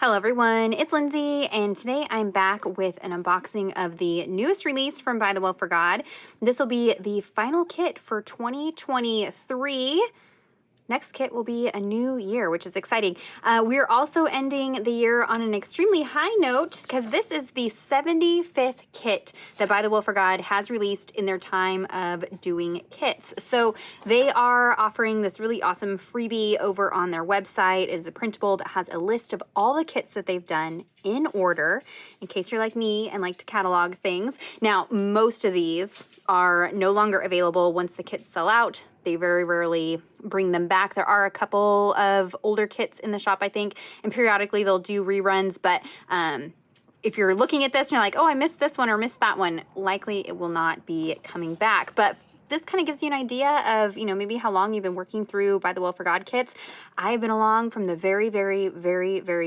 Hello everyone, it's Lindsay, and today I'm back with an unboxing of the newest release from ByTheWell4God. This will be the final kit for 2023. Next kit will be a new year, which is exciting. We're also ending the year on an extremely high note because this is the 75th kit that ByTheWell4God has released in their time of doing kits. So they are offering this really awesome freebie over on their website. It is a printable that has a list of all the kits that they've done in order, in case you're like me and like to catalog things. Now, most of these are no longer available once the kits sell out. They very rarely bring them back. There are a couple of older kits in the shop, I think, and periodically they'll do reruns, but if you're looking at this and you're like, oh, I missed this one or missed that one, likely it will not be coming back. But this kind of gives you an idea of, maybe how long you've been working through ByTheWell4God kits. I've been along from the very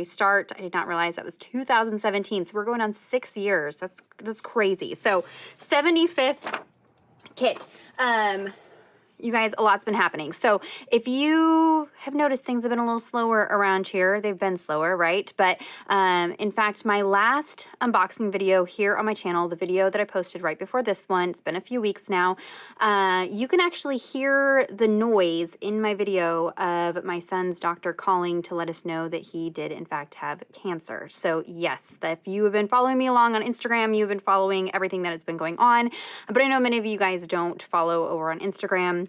start. I did not realize that was 2017. So we're going on 6 years. That's crazy. So 75th kit. You guys, a lot's been happening. So if you have noticed things have been a little slower around here, they've been slower, right? But in fact, my last unboxing video here on my channel, the video that I posted right before this one, it's been a few weeks now, you can actually hear the noise in my video of my son's doctor calling to let us know that he did in fact have cancer. So yes, if you have been following me along on Instagram, you've been following everything that has been going on. But I know many of you guys don't follow over on Instagram.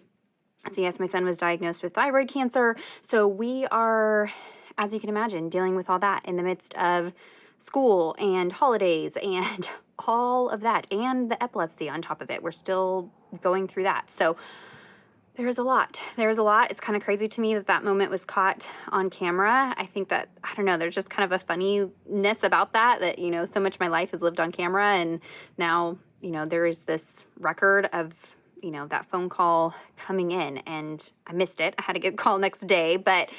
So yes, my son was diagnosed with thyroid cancer. So we are, as you can imagine, dealing with all that in the midst of school and holidays and all of that and the epilepsy on top of it. We're still going through that. So there's a lot. There's a lot. It's kind of crazy to me that that moment was caught on camera. I think that, I don't know, there's just kind of a funniness about that, so much of my life is lived on camera. And now, there is this record of that phone call coming in, and I missed it. I had to get a call next day, but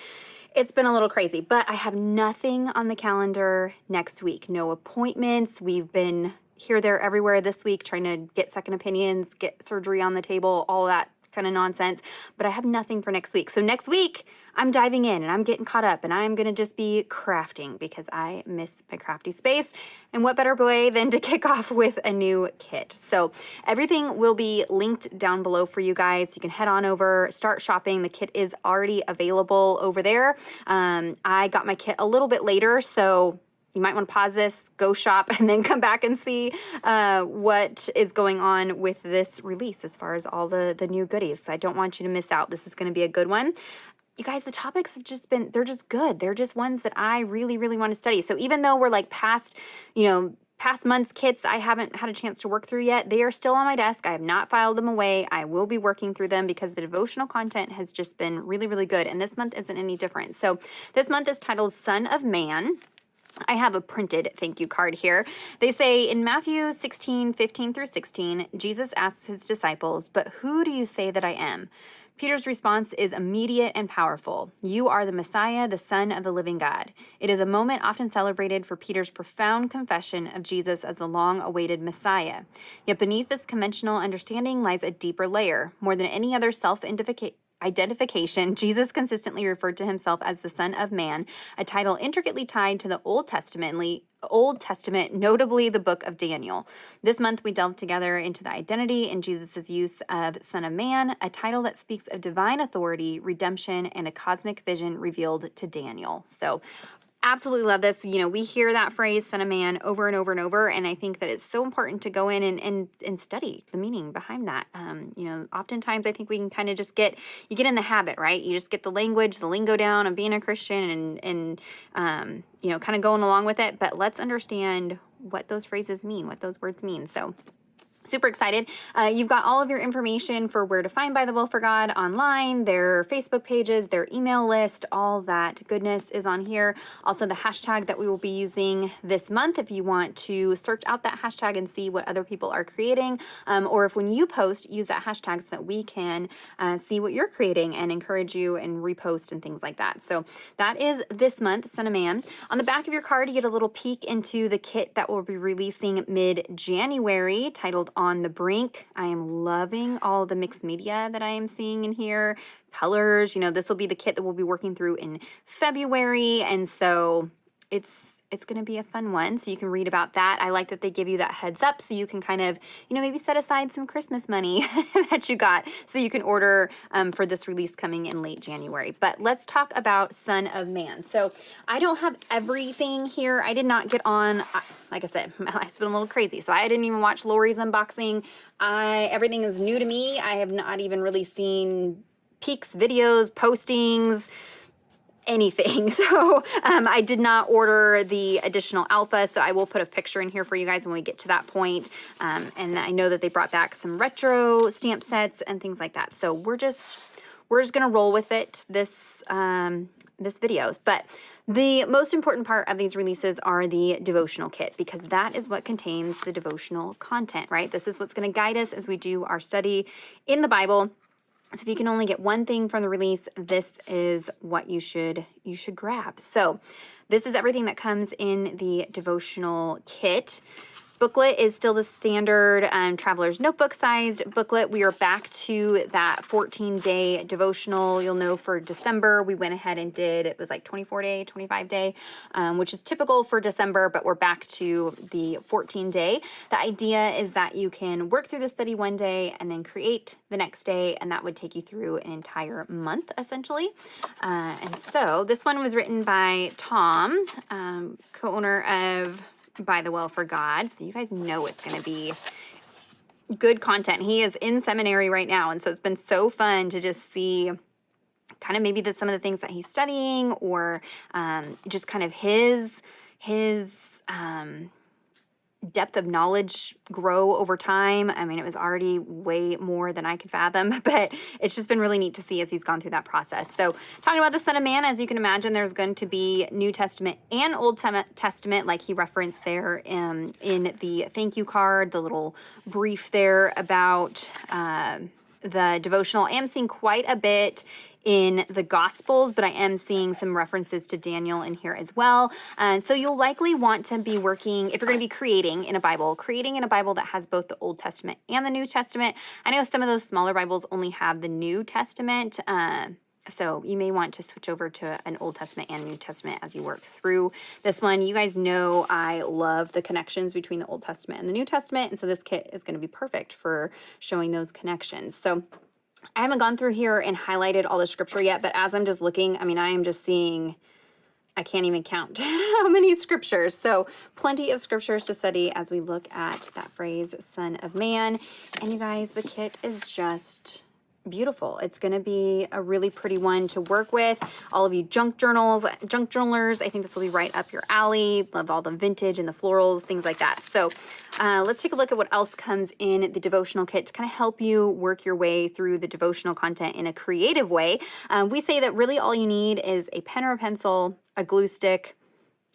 it's been a little crazy. But I have nothing on the calendar next week. No appointments. We've been here, there, everywhere this week trying to get second opinions, get surgery on the table, all that kind of nonsense, but I have nothing for next week. So next week I'm diving in and I'm getting caught up and I'm going to just be crafting because I miss my crafty space. And what better way than to kick off with a new kit. So everything will be linked down below for you guys. You can head on over, start shopping. The kit is already available over there. I got my kit a little bit later, so you might want to pause this, go shop, and then come back and see what is going on with this release as far as all the new goodies. I don't want you to miss out. This is going to be a good one. You guys, the topics have just been, they're just good. They're just ones that I really want to study. So even though we're like past month's kits I haven't had a chance to work through yet, they are still on my desk. I have not filed them away. I will be working through them because the devotional content has just been really good. And this month isn't any different. So this month is titled Son of Man. I have a printed thank you card here. They say in Matthew 16:15-16, Jesus asks his disciples, "But who do you say that I am?" Peter's response is immediate and powerful. "You are the Messiah, the Son of the living God." It is a moment often celebrated for Peter's profound confession of Jesus as the long-awaited Messiah. Yet beneath this conventional understanding lies a deeper layer. More than any other self-identification, Jesus consistently referred to himself as the Son of Man, a title intricately tied to the Old Testament, notably the book of Daniel. This month, we delve together into the identity in Jesus' use of Son of Man, a title that speaks of divine authority, redemption, and a cosmic vision revealed to Daniel. So absolutely love this. We hear that phrase, Son of Man, over and over, and I think that it's so important to go in and study the meaning behind that. Oftentimes I think we can kind of just you get in the habit, right? You just get the language, the lingo down of being a Christian and kind of going along with it, but let's understand what those phrases mean, what those words mean. So super excited. You've got all of your information for where to find ByTheWell4God online, their Facebook pages, their email list, all that goodness is on here. Also the hashtag that we will be using this month if you want to search out that hashtag and see what other people are creating, or if when you post, use that hashtag so that we can see what you're creating and encourage you and repost and things like that. So that is this month, Son of Man. On the back of your card, you get a little peek into the kit that we'll be releasing mid-January titled On the Brink. I am loving all the mixed media that I am seeing in here. Colors, this will be the kit that we'll be working through in February. And so it's going to be a fun one. So you can read about that. I like that they give you that heads up so you can kind of, maybe set aside some Christmas money that you got so you can order for this release coming in late January. But let's talk about Son of Man. So I don't have everything here. I did not get on, like I said, my life's been a little crazy. So I didn't even watch Lori's unboxing. Everything is new to me. I have not even really seen peeks, videos, postings, anything. So I did not order the additional alpha, so I will put a picture in here for you guys when we get to that point. And I know that they brought back some retro stamp sets and things like that. So we're just gonna roll with it this videos. But the most important part of these releases are the devotional kit, because that is what contains the devotional content, right? This is what's going to guide us as we do our study in the Bible. So if you can only get one thing from the release, this is what you should grab. So this is everything that comes in the devotional kit. Booklet is still the standard Traveler's Notebook sized booklet. We are back to that 14-day devotional. You'll know for December, we went ahead and it was like 24-day, 25-day, which is typical for December, but we're back to the 14-day. The idea is that you can work through the study one day and then create the next day, and that would take you through an entire month, essentially. And so this one was written by Tom, co-owner of ByTheWell4God. So you guys know it's going to be good content. He is in seminary right now, and so it's been so fun to just see kind of maybe some of the things that he's studying, or just kind of his depth of knowledge grow over time. I mean, it was already way more than I could fathom, but it's just been really neat to see as he's gone through that process. So talking about the Son of Man, as you can imagine, there's going to be New Testament and Old Testament, like he referenced there in the thank you card, the little brief there about the devotional. I am seeing quite a bit in the Gospels, but I am seeing some references to Daniel in here as well. So you'll likely want to be working, if you're going to be creating in a Bible that has both the Old Testament and the New Testament. I know some of those smaller Bibles only have the New Testament, so you may want to switch over to an Old Testament and New Testament as you work through this one. You guys know I love the connections between the Old Testament and the New Testament, and so this kit is going to be perfect for showing those connections. So I haven't gone through here and highlighted all the scripture yet, but as I'm just looking, I mean, I am just seeing, I can't even count how many scriptures. So plenty of scriptures to study as we look at that phrase, Son of Man. And you guys, the kit is just beautiful. It's going to be a really pretty one to work with. All of you junk journalers, I think this will be right up your alley. Love all the vintage and the florals, things like that. So let's take a look at what else comes in the devotional kit to kind of help you work your way through the devotional content in a creative way. We say that really all you need is a pen or a pencil, a glue stick,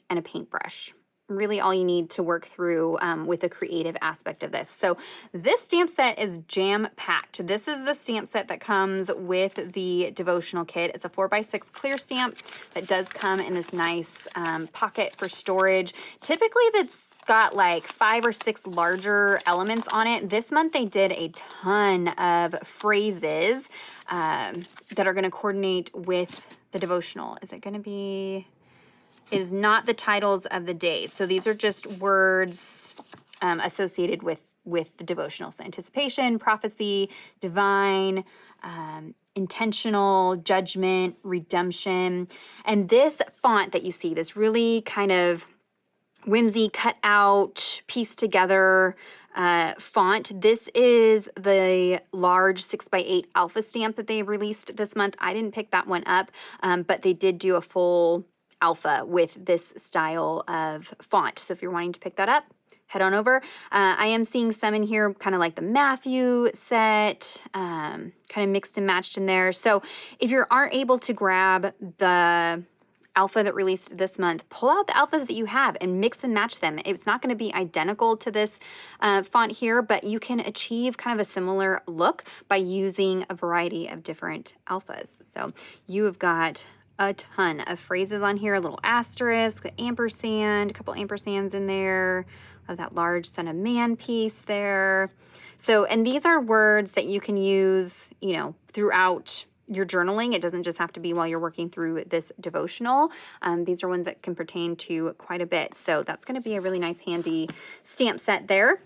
and a paintbrush. Really all you need to work through with the creative aspect of this. So this stamp set is jam-packed. This is the stamp set that comes with the devotional kit. It's a 4x6 clear stamp that does come in this nice pocket for storage. Typically that's got like 5 or 6 larger elements on it. This month they did a ton of phrases that are going to coordinate with the devotional. Is it going to be... is not the titles of the days. So these are just words associated with the devotional. So anticipation, prophecy, divine, intentional, judgment, redemption. And this font that you see, this really kind of whimsy, cut out, pieced together font. This is the large 6x8 alpha stamp that they released this month. I didn't pick that one up, but they did do a full alpha with this style of font. So if you're wanting to pick that up, head on over. I am seeing some in here, kind of like the Matthew set, kind of mixed and matched in there. So if you aren't able to grab the alpha that released this month, pull out the alphas that you have and mix and match them. It's not going to be identical to this font here, but you can achieve kind of a similar look by using a variety of different alphas. So you have got a ton of phrases on here, a little asterisk, ampersand, a couple ampersands in there, of that large Son of Man piece there. So, and these are words that you can use, throughout your journaling. It doesn't just have to be while you're working through this devotional. These are ones that can pertain to quite a bit. So that's going to be a really nice handy stamp set there.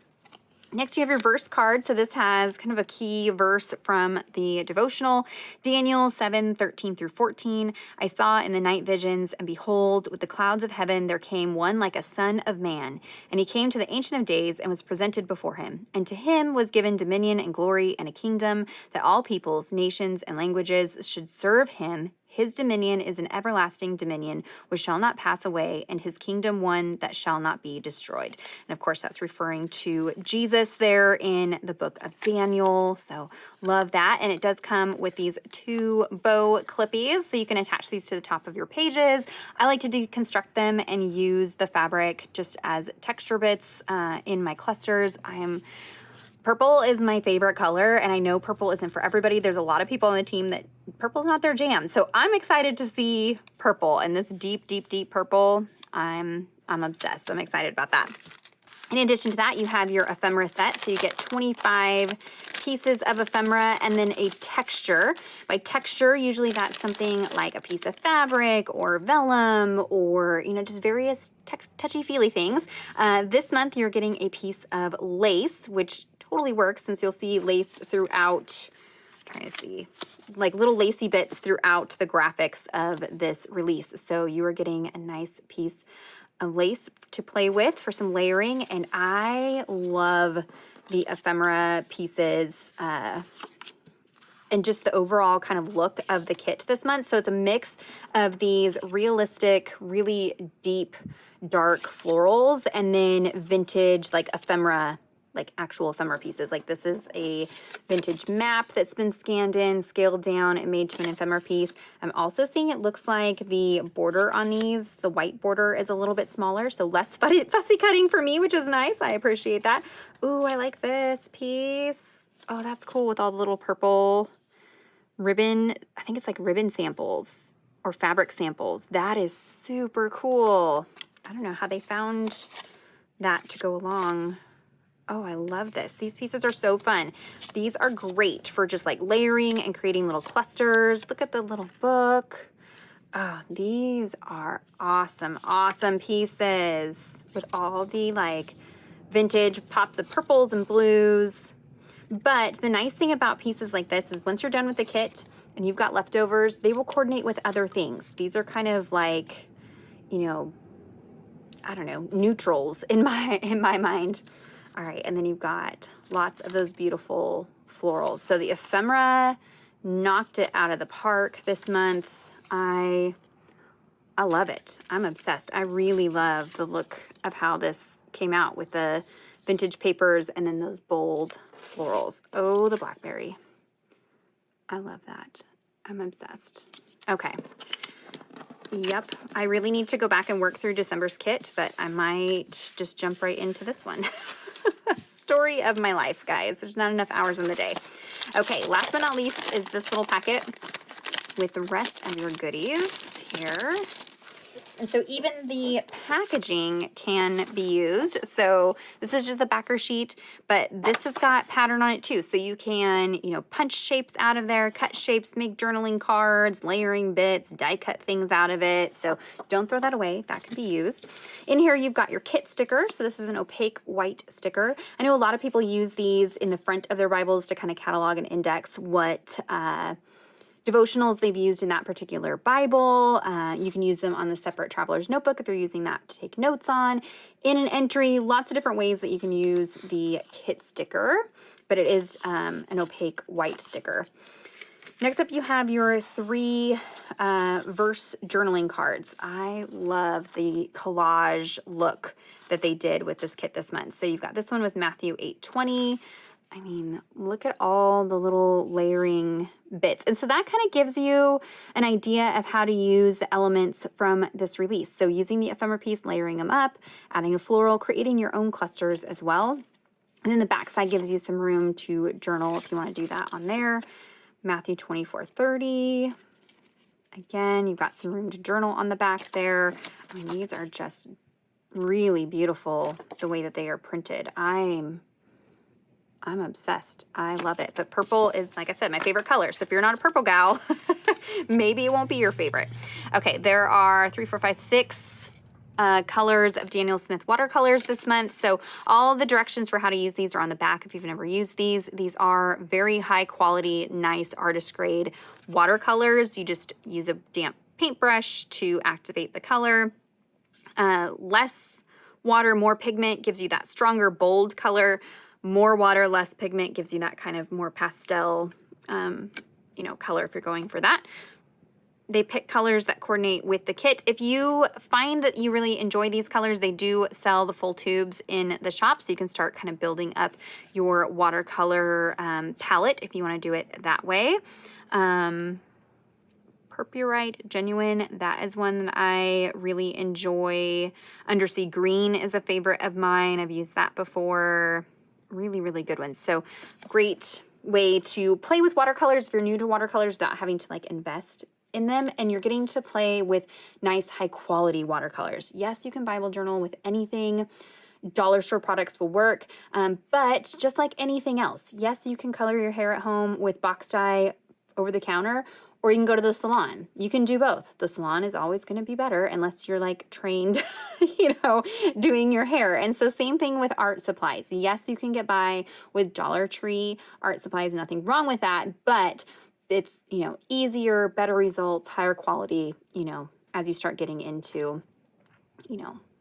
Next, you have your verse card. So this has kind of a key verse from the devotional, Daniel 7:13 through 14. I saw in the night visions, and behold, with the clouds of heaven, there came one like a son of man. And he came to the Ancient of Days and was presented before him. And to him was given dominion and glory and a kingdom, that all peoples, nations, and languages should serve him. His dominion is an everlasting dominion which shall not pass away, and his kingdom one that shall not be destroyed. And of course, that's referring to Jesus there in the book of Daniel. So love that. And it does come with these 2 bow clippies, so you can attach these to the top of your pages. I like to deconstruct them and use the fabric just as texture bits in my clusters. Purple is my favorite color, and I know purple isn't for everybody. There's a lot of people on the team that purple's not their jam. So I'm excited to see purple, and this deep, deep, deep purple, I'm obsessed. So I'm excited about that. In addition to that, you have your ephemera set. So you get 25 pieces of ephemera and then a texture. By texture, usually that's something like a piece of fabric or vellum or, just various touchy-feely things. This month, you're getting a piece of lace, which totally works since you'll see lace throughout, I'm trying to see, like little lacy bits throughout the graphics of this release. So you are getting a nice piece of lace to play with for some layering, and I love the ephemera pieces and just the overall kind of look of the kit this month. So it's a mix of these realistic, really deep, dark florals and then vintage like ephemera, like actual ephemera pieces. Like this is a vintage map that's been scanned in, scaled down, and made to an ephemera piece. I'm also seeing it looks like the border on these, the white border is a little bit smaller, so less fussy cutting for me, which is nice. I appreciate that. Ooh, I like this piece. Oh, that's cool with all the little purple ribbon. I think it's like ribbon samples or fabric samples. That is super cool. I don't know how they found that to go along. Oh, I love this. These pieces are so fun. These are great for just like layering and creating little clusters. Look at the little book. Oh, these are awesome, awesome pieces with all the like vintage pops of purples and blues. But the nice thing about pieces like this is once you're done with the kit and you've got leftovers, they will coordinate with other things. These are kind of like, I don't know, neutrals in my mind. All right, and then you've got lots of those beautiful florals. So the ephemera knocked it out of the park this month. I love it. I'm obsessed. I really love the look of how this came out with the vintage papers and then those bold florals. Oh, the blackberry. I love that. I'm obsessed. Okay. Yep, I really need to go back and work through December's kit, but I might just jump right into this one. Story of my life, guys. There's not enough hours in the day. Okay, last but not least is this little packet with the rest of your goodies here. And so even the packaging can be used. So this is just the backer sheet, but this has got pattern on it too. So you can, punch shapes out of there, cut shapes, make journaling cards, layering bits, die cut things out of it. So don't throw that away. That can be used. In here, you've got your kit sticker. So this is an opaque white sticker. I know a lot of people use these in the front of their Bibles to kind of catalog and index what, devotionals they've used in that particular Bible. You can use them on the separate traveler's notebook if you're using that to take notes on. In an entry, lots of different ways that you can use the kit sticker, but it is an opaque white sticker. Next up, you have your 3 verse journaling cards. I love the collage look that they did with this kit this month. So you've got this one with Matthew 8:20. I mean, look at all the little layering bits. And so that kind of gives you an idea of how to use the elements from this release. So using the ephemera piece, layering them up, adding a floral, creating your own clusters as well. And then the backside gives you some room to journal if you want to do that on there. Matthew 24:30. Again, you've got some room to journal on the back there. I mean, these are just really beautiful the way that they are printed. I'm I'm obsessed. I love it. But purple is, like I said, my favorite color. So if you're not a purple gal, maybe it won't be your favorite. Okay, there are 3, 4, 5, 6 colors of Daniel Smith watercolors this month. So all the directions for how to use these are on the back if you've never used these. These are very high quality, nice artist grade watercolors. You just use a damp paintbrush to activate the color. Less water, more pigment gives you that stronger, bold color. More water, less pigment gives you that kind of more pastel, color if you're going for that. They pick colors that coordinate with the kit. If you find that you really enjoy these colors, they do sell the full tubes in the shop, so you can start kind of building up your watercolor palette if you want to do it that way. Purpurite Genuine, that is one that I really enjoy. Undersea Green is a favorite of mine. I've used that before. Really, really good ones. So great way to play with watercolors if you're new to watercolors without having to like invest in them, and you're getting to play with nice high quality watercolors. Yes, you can Bible journal with anything. Dollar store products will work, but just like anything else, yes, you can color your hair at home with box dye over the counter, or you can go to the salon. You can do both. The salon is always going to be better unless you're like trained, doing your hair. And so same thing with art supplies. Yes, you can get by with Dollar Tree art supplies, nothing wrong with that, but it's, easier, better results, higher quality, as you start getting into,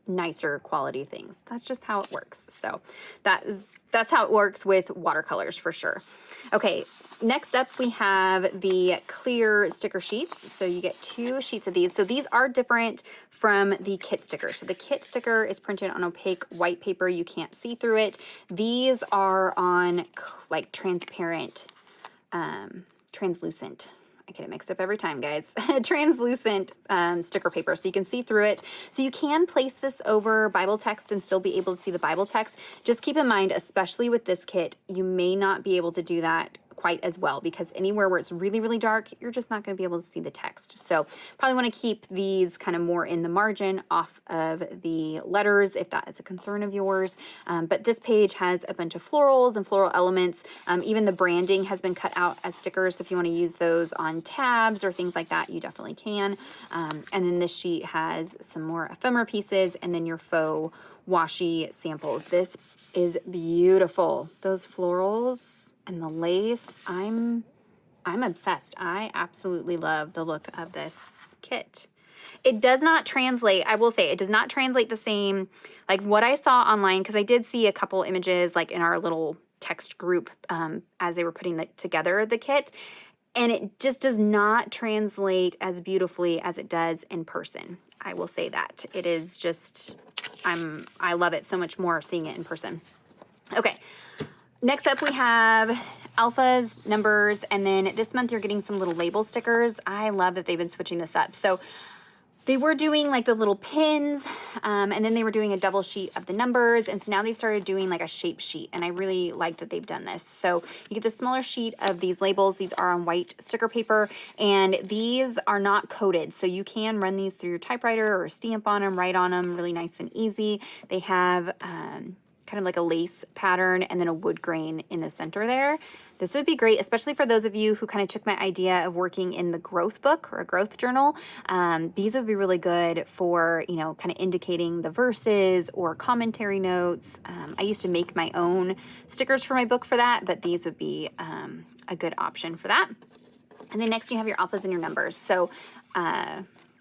nicer quality things. That's just how it works. So that's how it works with watercolors for sure. Okay, next up we have the clear sticker sheets. So you get 2 sheets of these. So these are different from the kit sticker. So the kit sticker is printed on opaque white paper. You can't see through it. These are on like transparent, translucent. I get it mixed up every time, guys. Translucent sticker paper, so you can see through it. So you can place this over Bible text and still be able to see the Bible text. Just keep in mind, especially with this kit, you may not be able to do that quite as well, because anywhere where it's really, really dark, you're just not going to be able to see the text. So probably want to keep these kind of more in the margin off of the letters if that is a concern of yours. But this page has a bunch of florals and floral elements. Even the branding has been cut out as stickers. So if you want to use those on tabs or things like that, you definitely can. And then this sheet has some more ephemera pieces and then your faux washi samples. This is beautiful. Those florals and the lace, I'm obsessed. I absolutely love the look of this kit. It does not translate, I will say, it does not translate the same, like what I saw online, because I did see a couple images like in our little text group as they were putting together the kit, and it just does not translate as beautifully as it does in person. I will say that. It is just, I love it so much more seeing it in person. Okay, next up we have alphas, numbers, and then this month you're getting some little label stickers. I love that they've been switching this up. So they were doing like the little pins, and then they were doing a double sheet of the numbers, and so now they've started doing like a shape sheet, and I really like that they've done this. So you get the smaller sheet of these labels. These are on white sticker paper, and these are not coated, so you can run these through your typewriter or stamp on them, write on them, really nice and easy. They have kind of like a lace pattern and then a wood grain in the center there. This would be great, especially for those of you who kind of took my idea of working in the growth book or a growth journal. These would be really good for, kind of indicating the verses or commentary notes. I used to make my own stickers for my book for that, but these would be a good option for that. And then next you have your alphas and your numbers. So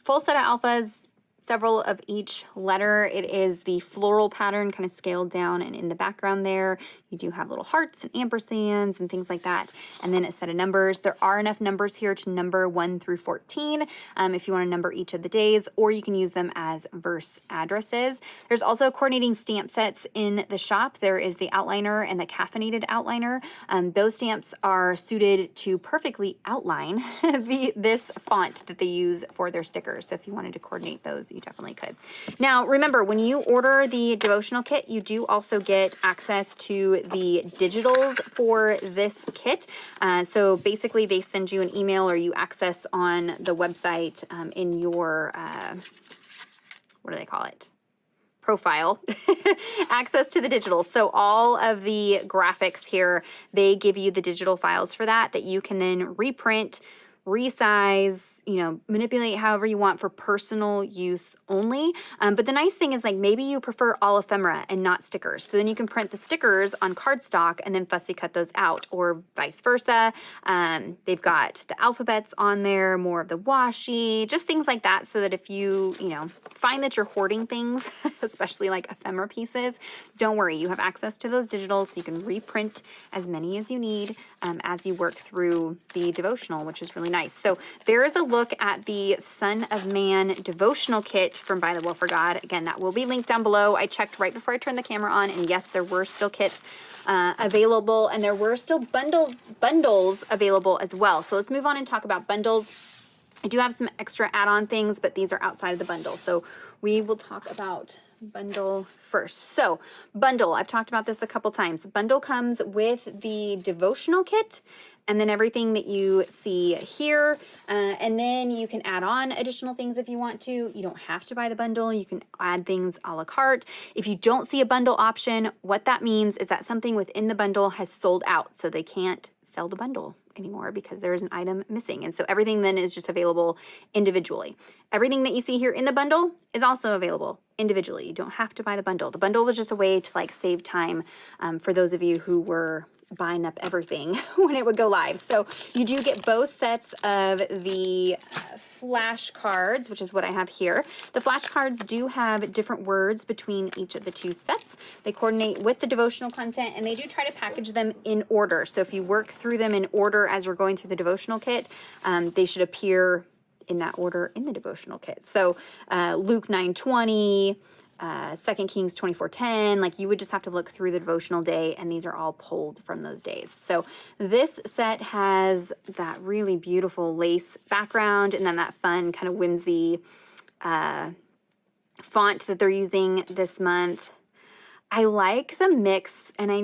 full set of alphas, several of each letter. It is the floral pattern kind of scaled down, and in the background there, you do have little hearts and ampersands and things like that. And then a set of numbers. There are enough numbers here to number 1 through 14 if you want to number each of the days, or you can use them as verse addresses. There's also coordinating stamp sets in the shop. There is the outliner and the caffeinated outliner. Those stamps are suited to perfectly outline this font that they use for their stickers. So if you wanted to coordinate those, you definitely could. Now, remember, when you order the devotional kit, you do also get access to the digitals for this kit. So basically, they send you an email or you access on the website in your, what do they call it? profile, access to the digital. So all of the graphics here, they give you the digital files for that you can then reprint, resize, you know, manipulate however you want for personal use only. But the nice thing is, like, maybe you prefer all ephemera and not stickers. So then you can print the stickers on cardstock and then fussy cut those out, or vice versa. They've got the alphabets on there, more of the washi, just things like that, so that if you know, find that you're hoarding things, especially like ephemera pieces, don't worry, you have access to those digitals, so you can reprint as many as you need as you work through the devotional, which is really nice. So there is a look at the Son of Man Devotional Kit from ByTheWell4God. Again, that will be linked down below. I checked right before I turned the camera on, and yes, there were still kits available, and there were still bundles available as well. So let's move on and talk about bundles. I do have some extra add-on things, but these are outside of the bundle. So we will talk about bundle first. So bundle, I've talked about this a couple times. Bundle comes with the devotional kit and then everything that you see here. And then you can add on additional things if you want to. You don't have to buy the bundle. You can add things a la carte. If you don't see a bundle option, what that means is that something within the bundle has sold out, so they can't sell the bundle anymore because there is an item missing. And so everything then is just available individually. Everything that you see here in the bundle is also available individually. You don't have to buy the bundle. The bundle was just a way to like save time for those of you who were buying up everything when it would go live. So you do get both sets of the flashcards, which is what I have here. The flashcards do have different words between each of the two sets. They coordinate with the devotional content, and they do try to package them in order. So if you work through them in order as you're going through the devotional kit, they should appear in that order in the devotional kit. So Luke 9:20, 2 Kings 24:10, like you would just have to look through the devotional day, and these are all pulled from those days. So this set has that really beautiful lace background, and then that fun kind of whimsy font that they're using this month. I like the mix, and I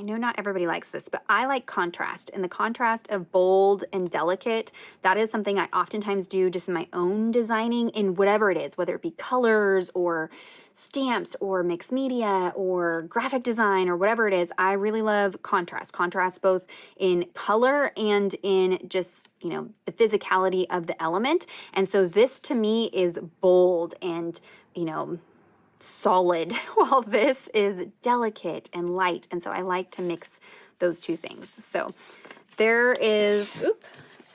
know not everybody likes this, but I like contrast, and the contrast of bold and delicate. That is something I oftentimes do just in my own designing in whatever it is, whether it be colors or stamps or mixed media or graphic design or whatever it is. I really love contrast. Contrast both in color and in just, you know, the physicality of the element. And so this to me is bold and, you know, solid, while this is delicate and light. And so I like to mix those two things. So there is,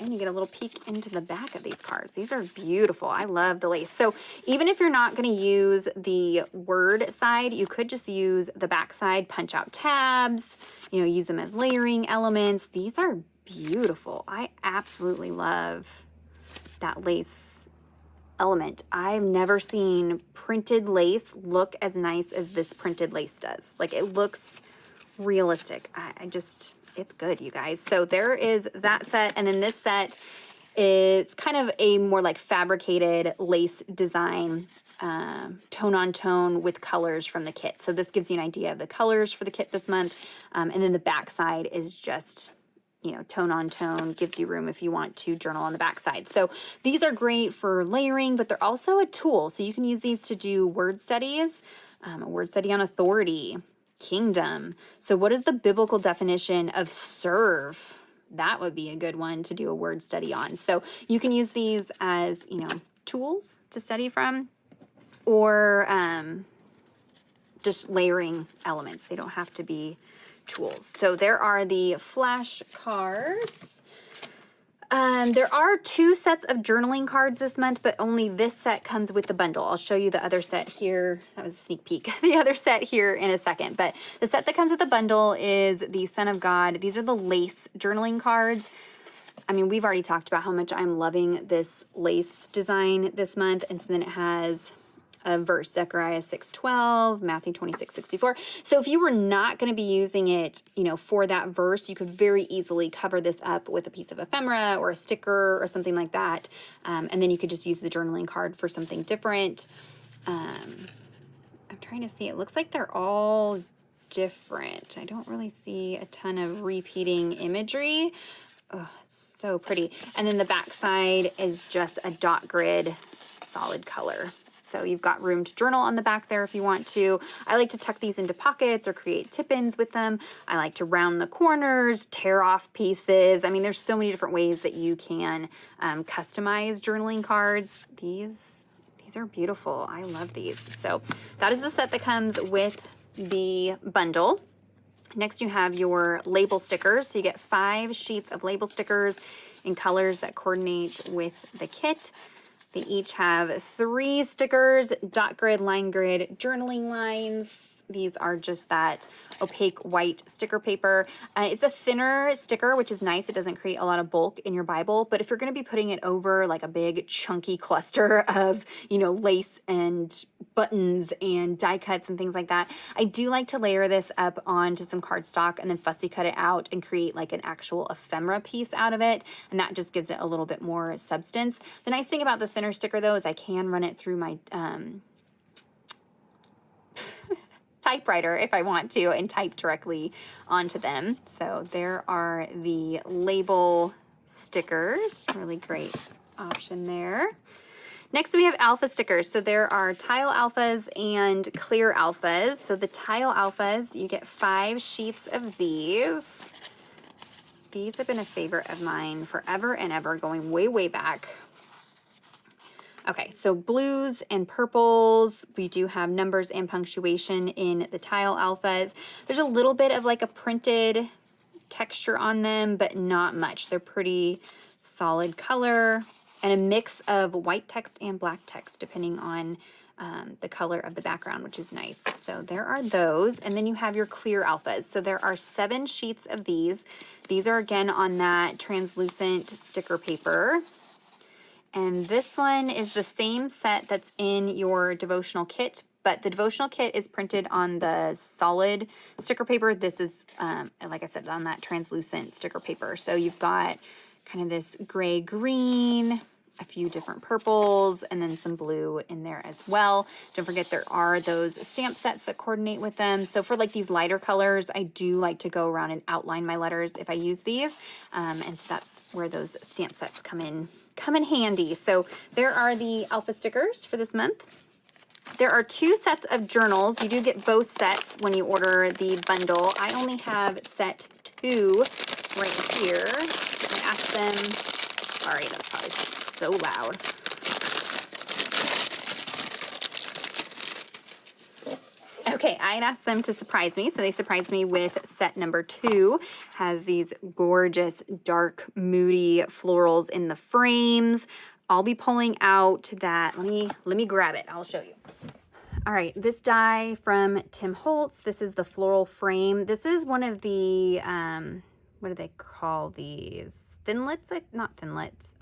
and you get a little peek into the back of these cards. These are beautiful. I love the lace. So even if you're not going to use the word side, you could just use the back side, punch out tabs, you know, use them as layering elements. These are beautiful. I absolutely love that lace element. I've never seen printed lace look as nice as this printed lace does. Like, it looks realistic. I just, it's good, you guys. So there is that set. And then this set is kind of a more like fabricated lace design, tone on tone with colors from the kit. So this gives you an idea of the colors for the kit this month. And then the back side is just, you know, tone on tone, gives you room if you want to journal on the back side. So these are great for layering, but they're also a tool. So you can use these to do word studies, a word study on authority, kingdom. So what is the biblical definition of serve? That would be a good one to do a word study on. So you can use these as, you know, tools to study from, or just layering elements. They don't have to be tools. So there are the flashcards. There are 2 sets of journaling cards this month, but only this set comes with the bundle. I'll show you the other set here. That was a sneak peek. The other set here in a second, but the set that comes with the bundle is the Son of God. These are the lace journaling cards. I mean, we've already talked about how much I'm loving this lace design this month. And so then it has a verse, Zechariah 6:12, Matthew 26:64. So if you were not going to be using it, you know, for that verse, you could very easily cover this up with a piece of ephemera or a sticker or something like that. And then you could just use the journaling card for something different. I'm trying to see. It looks like they're all different. I don't really see a ton of repeating imagery. Oh, it's so pretty. And then the back side is just a dot grid, solid color. So you've got room to journal on the back there if you want to. I like to tuck these into pockets or create tip-ins with them. I like to round the corners, tear off pieces. I mean, there's so many different ways that you can customize journaling cards. These are beautiful. I love these. So that is the set that comes with the bundle. Next, you have your label stickers. So you get 5 sheets of label stickers in colors that coordinate with the kit. They each have 3 stickers, dot grid, line grid, journaling lines. These are just that opaque white sticker paper. It's a thinner sticker, which is nice. It doesn't create a lot of bulk in your Bible, but if you're going to be putting it over like a big chunky cluster of, you know, lace and buttons and die cuts and things like that, I do like to layer this up onto some cardstock and then fussy cut it out and create like an actual ephemera piece out of it, and that just gives it a little bit more substance. The nice thing about the thinner sticker though is I can run it through my typewriter if I want to and type directly onto them. So there are the label stickers, really great option there. Next we have alpha stickers. So there are tile alphas and clear alphas. So the tile alphas, you get 5 sheets of these. These have been a favorite of mine forever and ever, going way, way back. Okay, so blues and purples, we do have numbers and punctuation in the tile alphas. There's a little bit of like a printed texture on them, but not much. They're pretty solid color and a mix of white text and black text depending on the color of the background, which is nice. So there are those. And then you have your clear alphas. So there are 7 sheets of these. These are again on that translucent sticker paper. And this one is the same set that's in your devotional kit, but the devotional kit is printed on the solid sticker paper. This is, like I said, on that translucent sticker paper. So you've got kind of this gray-green, a few different purples, and then some blue in there as well. Don't forget there are those stamp sets that coordinate with them. So for like these lighter colors, I do like to go around and outline my letters if I use these. And so that's where those stamp sets come in handy. So there are the alpha stickers for this month. There are 2 sets of journals. You do get both sets when you order the bundle. I only have set 2 right here. I asked them, sorry, that's probably so loud. Okay, I had asked them to surprise me, so they surprised me with set number 2. Has these gorgeous, dark, moody florals in the frames. I'll be pulling out that, let me grab it, I'll show you. All right, this die from Tim Holtz, this is the floral frame. This is one of the, what do they call these? Thinlits? Not thinlits.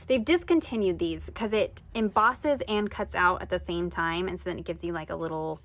They've discontinued these because it embosses and cuts out at the same time, and so then it gives you like a little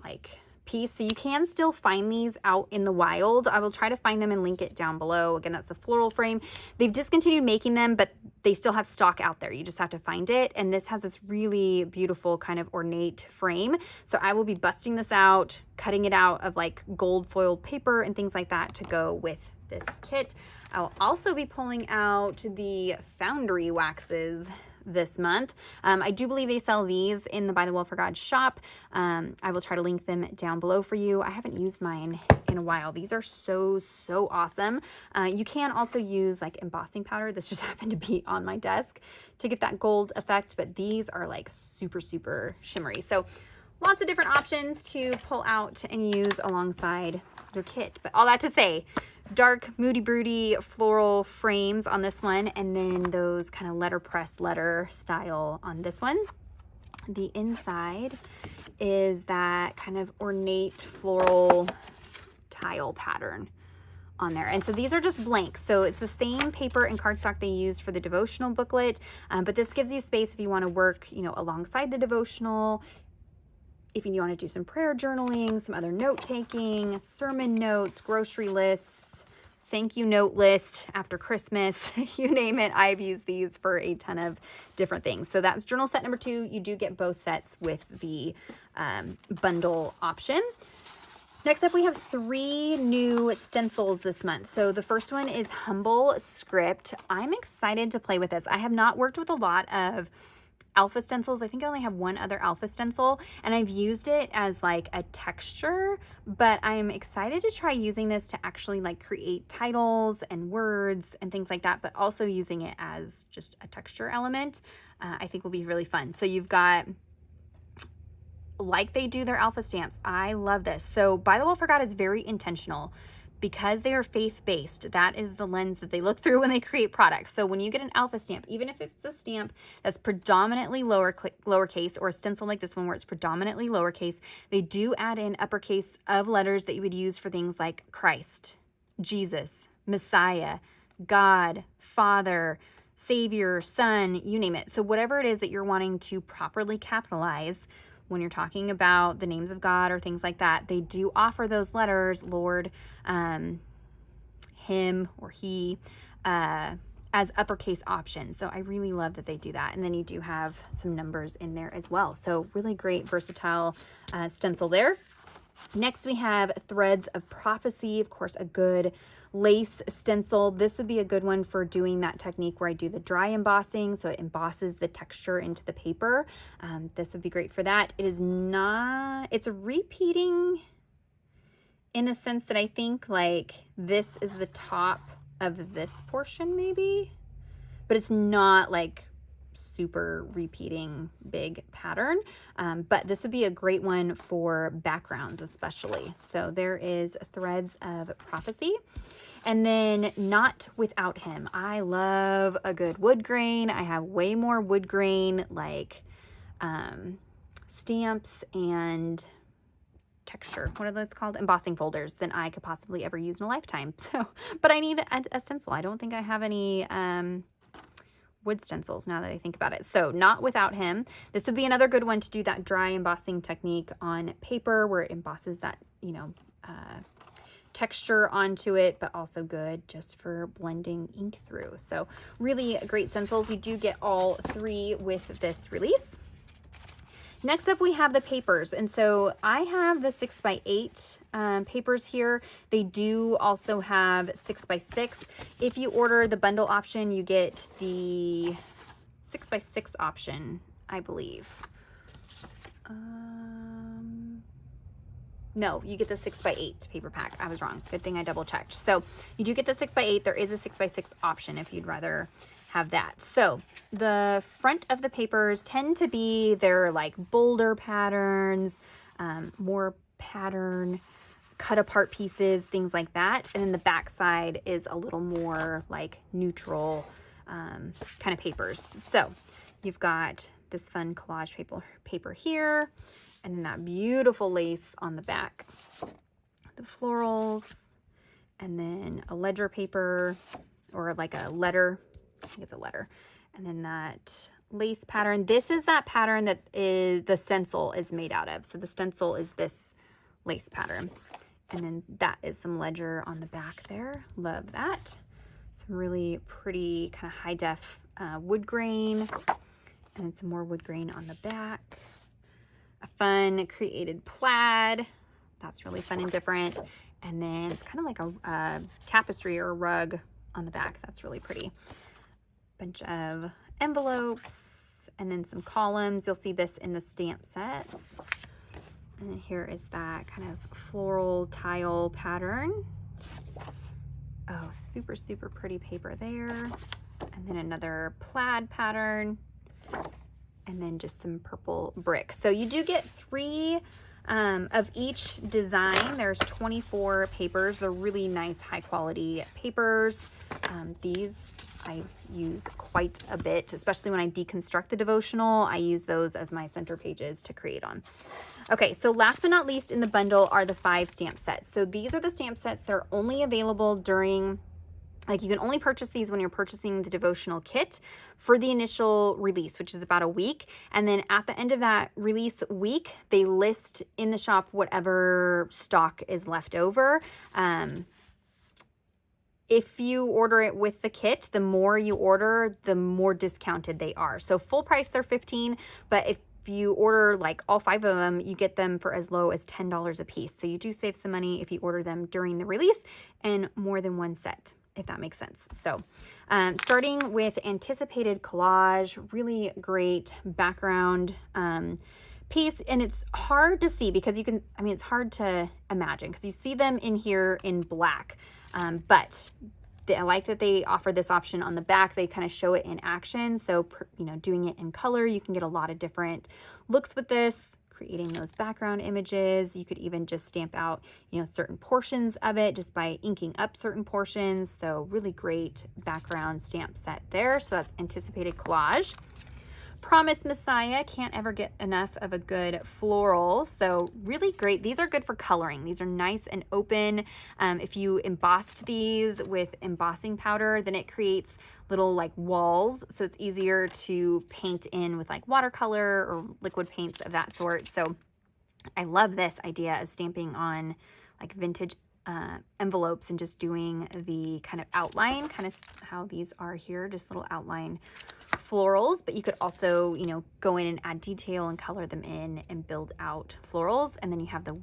like piece. So you can still find these out in the wild. I will try to find them and link it down below. Again, that's the floral frame. They've discontinued making them, but they still have stock out there. You just have to find it. And this has this really beautiful kind of ornate frame. So I will be busting this out, cutting it out of like gold foiled paper and things like that to go with this kit. I'll also be pulling out the Foundry waxes this month. I do believe they sell these in the ByTheWell4God shop. I will try to link them down below for you. I haven't used mine in a while. These are so awesome. You can also use like embossing powder. This just happened to be on my desk to get that gold effect, but these are like super shimmery. So lots of different options to pull out and use alongside your kit. But all that to say, dark, moody, broody floral frames on this one, and then those kind of letterpress letter style on this one. The inside is that kind of ornate floral tile pattern on there. And so these are just blank. So it's the same paper and cardstock they used for the devotional booklet, but this gives you space if you want to work, you know, alongside the devotional. If you want to do some prayer journaling, some other note taking, sermon notes, grocery lists, thank you note list after Christmas, you name it. I've used these for a ton of different things. So that's journal set number 2. You do get both sets with the bundle option. Next up, we have 3 new stencils this month. So the first one is Humble Script. I'm excited to play with this. I have not worked with a lot of alpha stencils. I think I only have one other alpha stencil, and I've used it as like a texture, but I'm excited to try using this to actually like create titles and words and things like that, but also using it as just a texture element. I think will be really fun. So you've got, like they do their alpha stamps. I love this. So ByTheWell4God is very intentional. Because they are faith-based, that is the lens that they look through when they create products. So when you get an alpha stamp, even if it's a stamp that's predominantly lowercase, or a stencil like this one where it's predominantly lowercase, they do add in uppercase of letters that you would use for things like Christ, Jesus, Messiah, God, Father, Savior, Son, you name it. So whatever it is that you're wanting to properly capitalize when you're talking about the names of God or things like that, they do offer those letters, Lord, him or he, as uppercase options. So I really love that they do that. And then you do have some numbers in there as well. So really great, versatile stencil there. Next, we have Threads of Prophecy. Of course, a good lace stencil. This would be a good one for doing that technique where I do the dry embossing, so it embosses the texture into the paper. This would be great for that. It is not, it's repeating in the sense that I think like this is the top of this portion maybe, but it's not like super repeating big pattern, but this would be a great one for backgrounds especially. So there is Threads of Prophecy. And then Not Without Him. I love a good wood grain. I have way more wood grain like stamps and texture, what are those called, embossing folders, than I could possibly ever use in a lifetime. So, but I need a stencil. I don't think I have any wood stencils now that I think about it. So Not Without Him. This would be another good one to do that dry embossing technique on paper where it embosses that, you know, texture onto it, but also good just for blending ink through. So really great stencils. You do get all three with this release. Next up, we have the papers. And so I have the 6x8 papers here. They do also have 6x6. If you order the bundle option, you get the 6x6 option, I believe. No, you get the 6x8 paper pack. I was wrong. Good thing I double checked. So you do get the 6x8. There is a 6x6 option if you'd rather have that. So the front of the papers tend to be their like bolder patterns, more pattern, cut apart pieces, things like that. And then the back side is a little more like neutral kind of papers. So you've got this fun collage paper here, and then that beautiful lace on the back, the florals, and then a ledger paper, or like a letter, I think it's a letter, and then that lace pattern. This is that pattern that is the stencil is made out of. So the stencil is this lace pattern, and then that is some ledger on the back there. Love that. Some really pretty kind of high def wood grain, and then some more wood grain on the back. A fun created plaid. That's really fun and different. And then it's kind of like a tapestry or a rug on the back. That's really pretty. Bunch of envelopes and then some columns. You'll see this in the stamp sets. And then here is that kind of floral tile pattern. Oh, super, super pretty paper there. And then another plaid pattern. And then just some purple brick. So you do get 3 of each design. There's 24 papers. They're really nice, high quality papers. These I use quite a bit, especially when I deconstruct the devotional. I use those as my center pages to create on. Okay, so last but not least in the bundle are the 5 stamp sets. So these are the stamp sets that are only available during, like, you can only purchase these when you're purchasing the devotional kit for the initial release, which is about a week. And then at the end of that release week, they list in the shop whatever stock is left over. If you order it with the kit, the more you order, the more discounted they are. So full price, they're $15, but if you order like all 5 of them, you get them for as low as $10 a piece. So you do save some money if you order them during the release and more than one set if that makes sense. So starting with Anticipated Collage, really great background piece. And it's hard to see because you can, I mean, it's hard to imagine because you see them in here in black. But I like that they offer this option on the back. They kind of show it in action. So, you know, doing it in color, you can get a lot of different looks with this, creating those background images. You could even just stamp out, you know, certain portions of it just by inking up certain portions. So really great background stamp set there. So that's Anticipated Collage. Promised Messiah, can't ever get enough of a good floral. So really great. These are good for coloring. These are nice and open. If you embossed these with embossing powder, then it creates little like walls. So it's easier to paint in with like watercolor or liquid paints of that sort. So I love this idea of stamping on like vintage envelopes and just doing the kind of outline, kind of how these are here, just little outline florals. But you could also, you know, go in and add detail and color them in and build out florals. And then you have the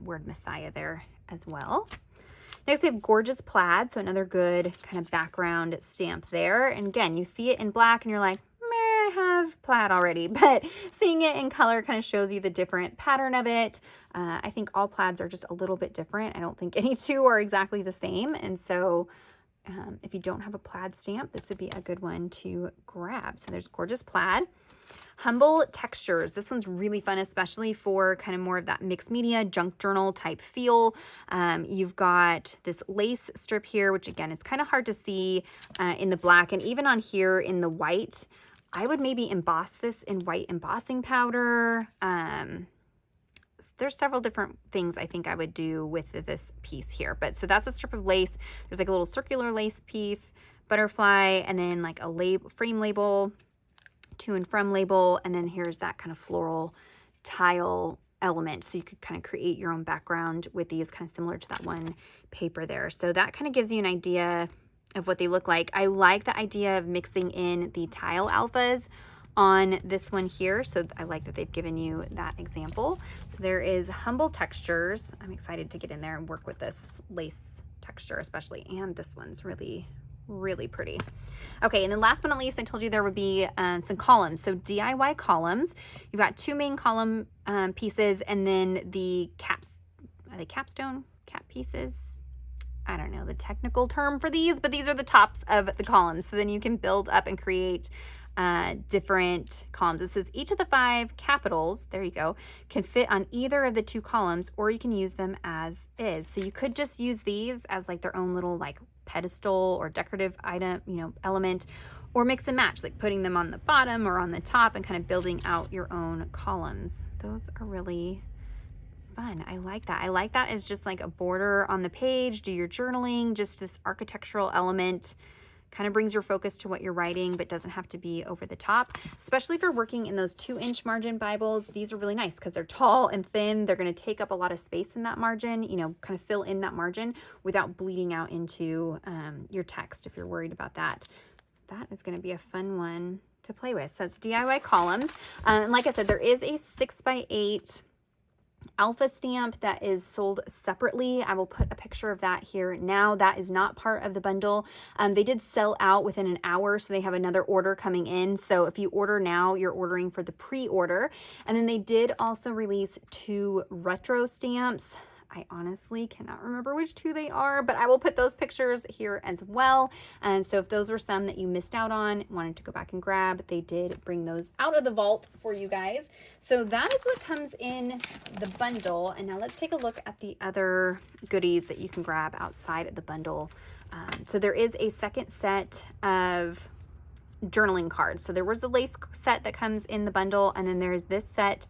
word Messiah there as well. Next, we have Gorgeous Plaid. So another good kind of background stamp there. And again, you see it in black and you're like, I have plaid already, but seeing it in color kind of shows you the different pattern of it. I think all plaids are just a little bit different. I don't think any two are exactly the same. And so if you don't have a plaid stamp, this would be a good one to grab. So there's Gorgeous Plaid. Humble Textures. This one's really fun, especially for kind of more of that mixed media, junk journal type feel. You've got this lace strip here, which again is kind of hard to see in the black, and even on here in the white. I would maybe emboss this in white embossing powder. There's several different things I think I would do with this piece here. But so that's a strip of lace. There's like a little circular lace piece, butterfly, and then like a frame label, to and from label. And then here's that kind of floral tile element. So you could kind of create your own background with these, kind of similar to that one paper there. So that kind of gives you an idea of what they look like. I like the idea of mixing in the tile alphas on this one here. So I like that they've given you that example. So there is Humble Textures. I'm excited to get in there and work with this lace texture especially. And this one's really, really pretty. Okay, and then last but not least, I told you there would be some columns. So DIY columns. You've got two main column pieces, and then the caps. Are they capstone? Cap pieces? I don't know the technical term for these, but these are the tops of the columns. So then you can build up and create different columns. It says each of the 5 capitals, there you go, can fit on either of the 2 columns, or you can use them as is. So you could just use these as like their own little like pedestal or decorative item, you know, element, or mix and match, like putting them on the bottom or on the top and kind of building out your own columns. Those are really fun. I like that. I like that as just like a border on the page, do your journaling, just this architectural element. Kind of brings your focus to what you're writing, but doesn't have to be over the top. Especially if you're working in those 2-inch margin Bibles, these are really nice because they're tall and thin. They're going to take up a lot of space in that margin, you know, kind of fill in that margin without bleeding out into your text if you're worried about that. So that is going to be a fun one to play with. So it's DIY columns. And like I said, there is a 6x8 alpha stamp that is sold separately. I will put a picture of that here now. That is not part of the bundle. They did sell out within an hour, so they have another order coming in. So if you order now, you're ordering for the pre-order. And then they did also release 2 retro stamps. I honestly cannot remember which 2 they are, but I will put those pictures here as well. And so if those were some that you missed out on, wanted to go back and grab, they did bring those out of the vault for you guys. So that is what comes in the bundle. And now let's take a look at the other goodies that you can grab outside of the bundle. So there is a second set of journaling cards. So there was a lace set that comes in the bundle, and then there's this set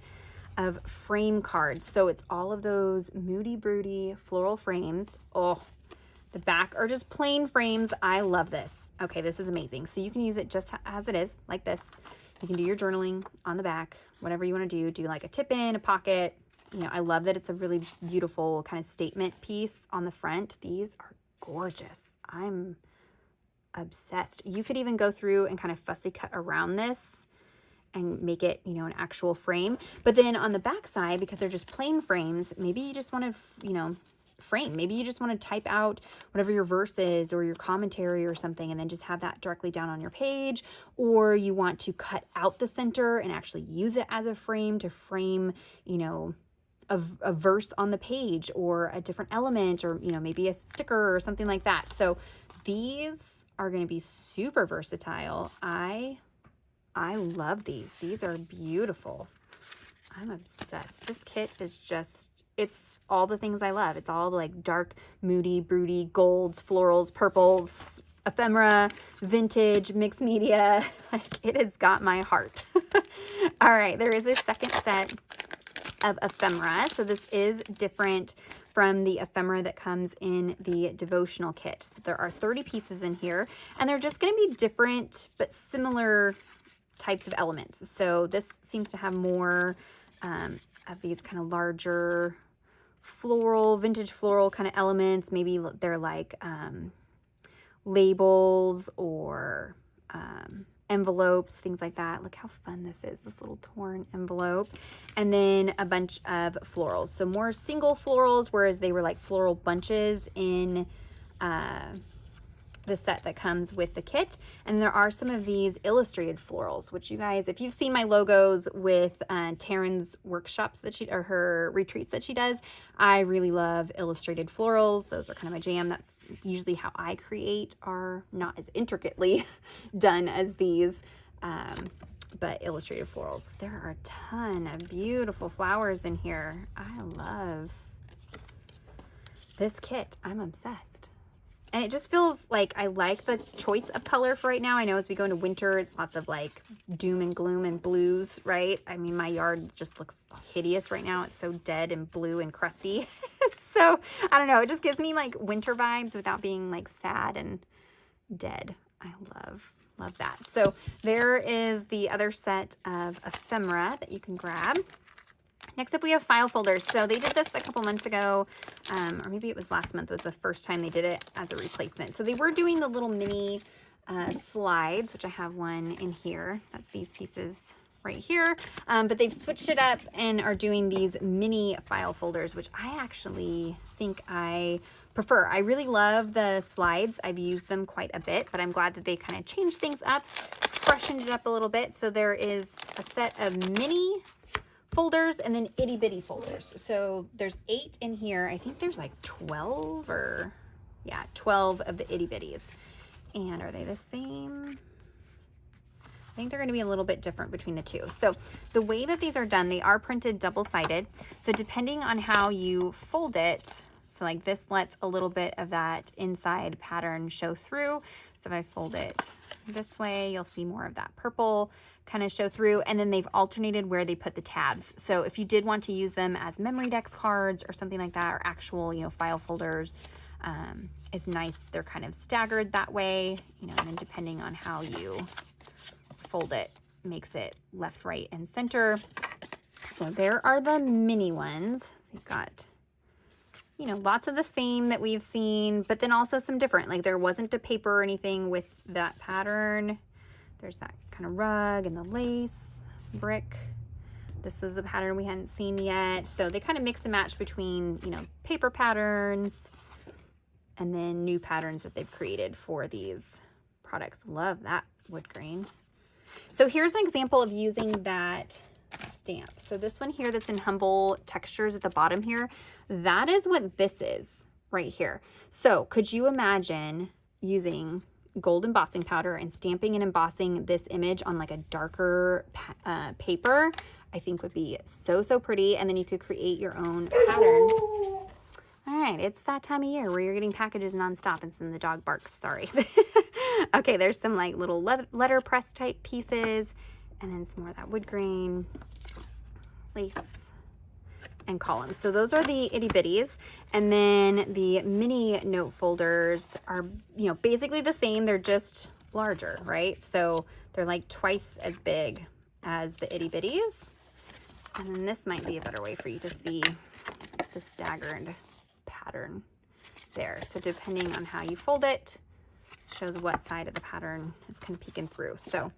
of frame cards. So it's all of those Moody Broody floral frames. Oh, the back are just plain frames. I love this. Okay, this is amazing. So you can use it just as it is, like this. You can do your journaling on the back, whatever you want to do. Do like a tip in, a pocket. You know, I love that it's a really beautiful kind of statement piece on the front. These are gorgeous. I'm obsessed. You could even go through and kind of fussy cut around this and make it, you know, an actual frame. But then on the back side, because they're just plain frames, maybe you just want to, you know, frame. Maybe you just want to type out whatever your verse is or your commentary or something and then just have that directly down on your page, or you want to cut out the center and actually use it as a frame to frame, you know, a verse on the page or a different element, or, you know, maybe a sticker or something like that. So these are going to be super versatile. I love these. These are beautiful. I'm obsessed. This kit is just, it's all the things I love. It's all like dark, moody, broody, golds, florals, purples, ephemera, vintage, mixed media. Like, it has got my heart. All right, there is a second set of ephemera. So this is different from the ephemera that comes in the devotional kit. So there are 30 pieces in here, and they're just going to be different but similar types of elements. So this seems to have more of these kind of larger floral, vintage floral kind of elements. Maybe they're like labels or envelopes, things like that. Look how fun this is, this little torn envelope. And then a bunch of florals. So more single florals, whereas they were like floral bunches in the set that comes with the kit. And there are some of these illustrated florals, which you guys, if you've seen my logos with Taryn's workshops that or her retreats that she does, I really love illustrated florals. Those are kind of my jam. That's usually how I create, are not as intricately done as these, but illustrated florals. There are a ton of beautiful flowers in here. I love this kit. I'm obsessed. And it just feels like I like the choice of color for right now. I know as we go into winter, it's lots of like doom and gloom and blues, right? I mean, my yard just looks hideous right now. It's so dead and blue and crusty. So, I don't know. It just gives me like winter vibes without being like sad and dead. I love that. So, there is the other set of ephemera that you can grab. Next up, we have file folders. So they did this a couple months ago, or maybe it was last month was the first time they did it as a replacement. So they were doing the little mini slides, which I have one in here. That's these pieces right here. But they've switched it up and are doing these mini file folders, which I actually think I prefer. I really love the slides. I've used them quite a bit, but I'm glad that they kind of changed things up, freshened it up a little bit. So there is a set of mini folders and then itty bitty folders. So there's 8 in here. I think there's like 12 or 12 of the itty bitties. And are they the same? I think they're going to be a little bit different between the two. So the way that these are done, they are printed double-sided. So depending on how you fold it, so like this lets a little bit of that inside pattern show through. So if I fold it this way, you'll see more of that purple kind of show through. And then they've alternated where they put the tabs. So if you did want to use them as memory dex cards or something like that, or actual, you know, file folders, it's nice. They're kind of staggered that way, you know, and then depending on how you fold it, makes it left, right, and center. So there are the mini ones. So you've got, you know, lots of the same that we've seen, but then also some different. Like there wasn't a paper or anything with that pattern. There's that kind of rug and the lace brick. This is a pattern we hadn't seen yet. So they kind of mix and match between, you know, paper patterns and then new patterns that they've created for these products. Love that wood grain. So here's an example of using that stamp. So this one here that's in Humble Textures at the bottom here, that is what this is right here. So could you imagine using gold embossing powder and stamping and embossing this image on like a darker paper? I think would be so pretty. And then you could create your own pattern. All right, it's that time of year where you're getting packages nonstop and then the dog barks, sorry. Okay, there's some like little letter press type pieces and then some more of that wood grain, lace, and columns. So those are the itty bitties. And then the mini note folders are, you know, basically the same. They're just larger, right? So they're like twice as big as the itty bitties. And then this might be a better way for you to see the staggered pattern there. So depending on how you fold it, shows what side of the pattern is kind of peeking through. So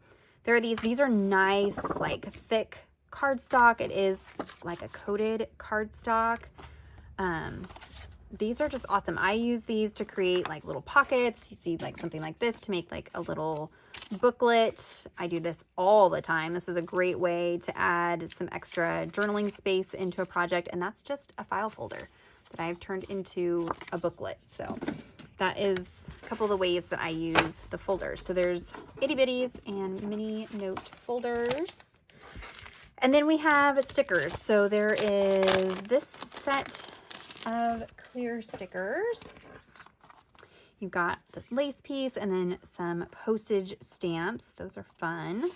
there are these are nice, like thick cardstock. It is like a coated cardstock. these are just awesome. I use these to create like little pockets. You see like something like this to make like a little booklet. I do this all the time. This is a great way to add some extra journaling space into a project, and that's just a file folder that I've turned into a booklet. So that is a couple of the ways that I use the folders. So there's itty bitties and mini note folders. And then we have stickers. So there is this set of clear stickers. You've got this lace piece and then some postage stamps. Those are fun.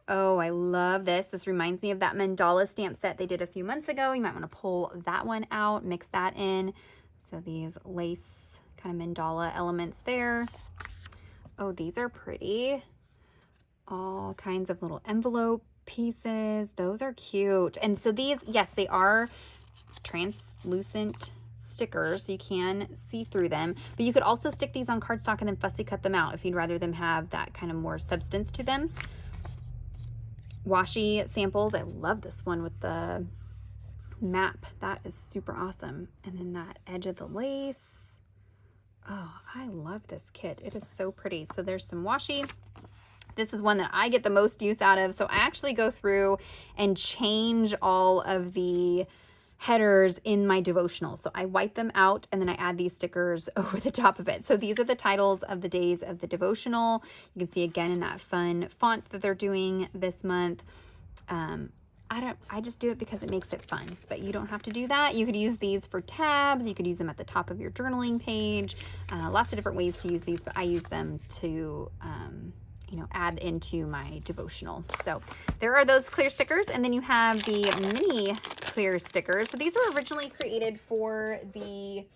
Oh, I love this. This reminds me of that mandala stamp set they did a few months ago. You might want to pull that one out, mix that in. So these lace kind of mandala elements there. Oh, these are pretty. All kinds of little envelope pieces. Those are cute. And so these, yes, they are translucent stickers, so you can see through them, but you could also stick these on cardstock and then fussy cut them out if you'd rather them have that kind of more substance to them. Washi samples. I love this one with the map. That is super awesome. And then that edge of the lace. Oh, I love this kit. It is so pretty. So there's some washi. This is one that I get the most use out of. So I actually go through and change all of the headers in my devotional. So I wipe them out and then I add these stickers over the top of it. So these are the titles of the days of the devotional. You can see again in that fun font that they're doing this month. I just do it because it makes it fun, but you don't have to do that. You could use these for tabs. You could use them at the top of your journaling page. Lots of different ways to use these, but I use them to add into my devotional. So there are those clear stickers, and then you have the mini clear stickers. So these were originally created for the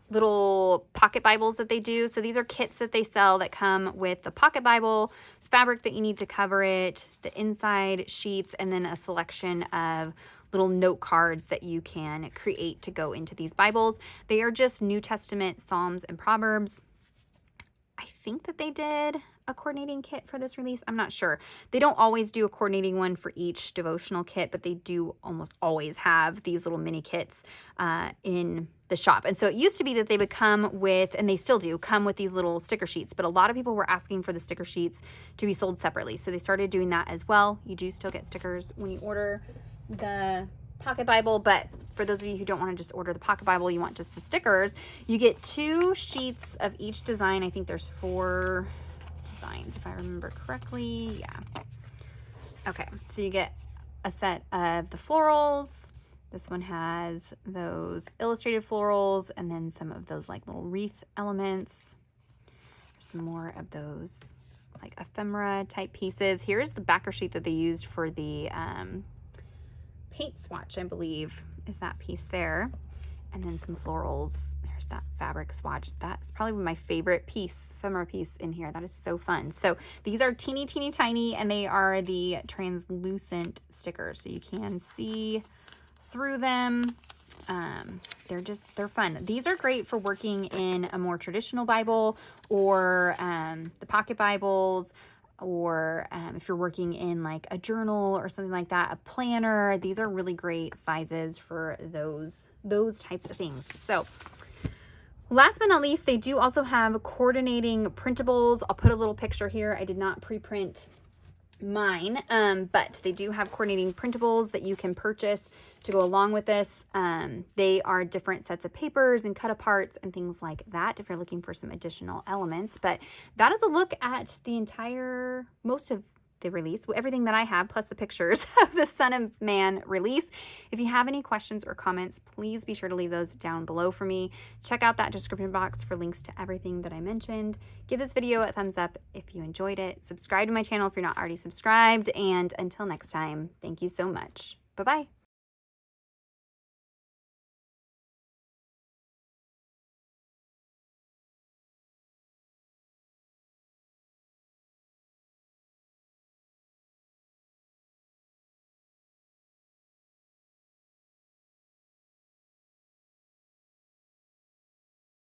little pocket Bibles that they do. So these are kits that they sell that come with the pocket Bible, fabric that you need to cover it, the inside sheets, and then a selection of little note cards that you can create to go into these Bibles. They are just New Testament, Psalms, and Proverbs. I think that they did a coordinating kit for this release. I'm not sure. They don't always do a coordinating one for each devotional kit, but they do almost always have these little mini kits in the shop. And so it used to be that they would come with, and they still do, come with these little sticker sheets, but a lot of people were asking for the sticker sheets to be sold separately. So they started doing that as well. You do still get stickers when you order the pocket Bible, but for those of you who don't want to just order the pocket Bible, you want just the stickers, you get 2 sheets of each design. I think there's 4 designs if I remember correctly. Yeah. Okay, so you get a set of the florals. This one has those illustrated florals and then some of those like little wreath elements. There's some more of those like ephemera type pieces. Here's the backer sheet that they used for the paint swatch, I believe, is that piece there. And then some florals. There's that fabric swatch. That's probably my favorite piece, ephemera piece in here. That is so fun. So these are teeny, teeny, tiny, and they are the translucent stickers. So you can see through them. They're fun. These are great for working in a more traditional Bible or the pocket Bibles, or if you're working in like a journal or something like that, a planner. These are really great sizes for those types of things. So last but not least, they do also have coordinating printables. I'll put a little picture here. I did not pre-print mine, but they do have coordinating printables that you can purchase to go along with this. They are different sets of papers and cut aparts and things like that if you're looking for some additional elements. But that is a look at the most of the release, everything that I have, plus the pictures of the Son of Man release. If you have any questions or comments, please be sure to leave those down below for me. Check out that description box for links to everything that I mentioned. Give this video a thumbs up if you enjoyed it. Subscribe to my channel if you're not already subscribed. And until next time, thank you so much. Bye-bye.